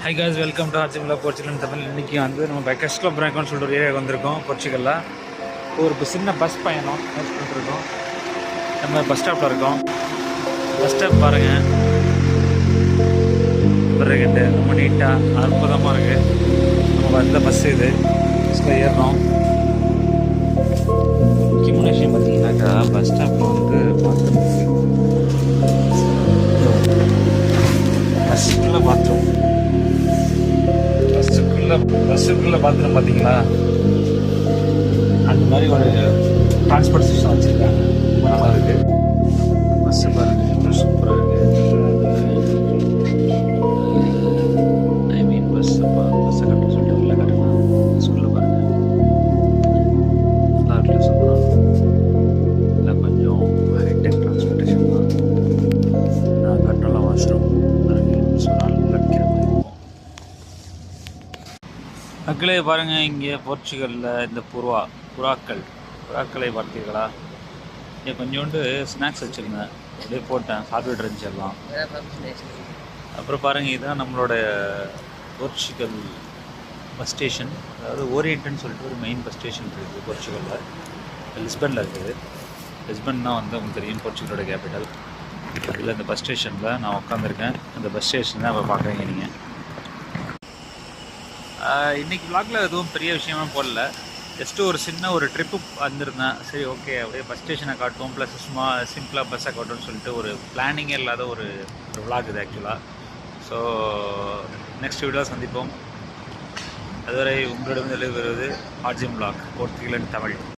High guys, welcome to ஆர்ஜிமில் Portugal Tamil. இன்றைக்கி வந்து நம்ம பெக்கஸ்ட்லோ பிராங்கோன்னு சொல்லிட்டு ஒரு ஏரியா வந்திருக்கோம் போர்ச்சுகலில். ஒரு சின்ன பஸ் பயணம் பண்ணிட்டுருக்கோம். நம்ம பஸ் ஸ்டாப்பில் இருக்கோம். பஸ் ஸ்டாப் பாருங்கள், பிறகுட்டு ரொம்ப நீட்டாக அற்புதமாக இருக்குது. நம்ம வந்த பஸ் இது பஸ்ஸில் ஏறுறோம். முக்கியமான விஷயம் பார்த்தீங்கன்னாக்கா, பஸ் ஸ்டாப்பில் வந்து பாத்ரூம் பஸ்ஸுக்குள்ளே பாத்ரூம் பஸ்ஸுக்குள்ளே பாத்ரூம் பார்த்தீங்களா, அந்த மாதிரி ஒரு டிரான்ஸ்போர்ட் சிஸ்டம் வச்சுருக்காங்க. ரொம்ப நல்லா இருக்குது. பஸ்ஸு பாருங்கள் எவ்வளோ சூப்பராக இருக்குது. ஐ மீன் பஸ்ஸை கட்ட சொல்லிட்டு உள்ள கட்டணும். பஸ்ஸுக்குள்ளே பாருங்கள் நல்லா இருக்குல்ல, சூப்பராக. இல்லை கொஞ்சம் ஹைடெக் டிரான்ஸ்போர்ட்டேஷன் தான். நான் கட்டலாம் வாஷ்ரூம் நல்லா நிற்கிற மாதிரி இருக்கும். மக்களே பாருங்கள், இங்கே போர்ச்சுகலில் இந்த புறாக்களை பார்த்தீர்களா? இங்கே கொஞ்சோண்டு ஸ்நாக்ஸ் வச்சுருந்தேன், அப்படியே போட்டேன், சாப்பிட்டு இருந்துச்சு எல்லாம். அப்புறம் பாருங்கள், இதுதான் நம்மளோட போர்ச்சுகல் பஸ் ஸ்டேஷன். அதாவது ஓரியன்ட்னு சொல்லிட்டு ஒரு மெயின் பஸ் ஸ்டேஷன் இருக்குது போர்ச்சுகலில். லிஸ்பனில் இருக்குது. லிஸ்பன் தான் வந்து உங்களுக்கு தெரியும் போர்ச்சுகலோட கேபிட்டல். இதில் இந்த பஸ் ஸ்டேஷனில் நான் உட்காந்துருக்கேன். அந்த பஸ் ஸ்டேஷன் தான் பார்க்குறீங்க நீங்கள். இன்றைக்கி விளாகில் எதுவும் பெரிய விஷயமா போடல, ஜஸ்ட்டு ஒரு சின்ன ஒரு ட்ரிப்பு வந்திருந்தேன். சரி, ஓகே, அப்படியே பஸ் ஸ்டேஷனை காட்டும், ப்ளஸ் சும்மா சிம்பிளாக பஸ்ஸை காட்டும்னு சொல்லிட்டு ஒரு பிளானிங்கே இல்லாத ஒரு விளாக் இது ஆக்சுவலாக. ஸோ நெக்ஸ்ட் வீடியோ சந்திப்போம். அதுவரை உங்களிடம் வருவது ஆர்ஜிம் விளாக் போர்ச்சுகல் தமிழ்.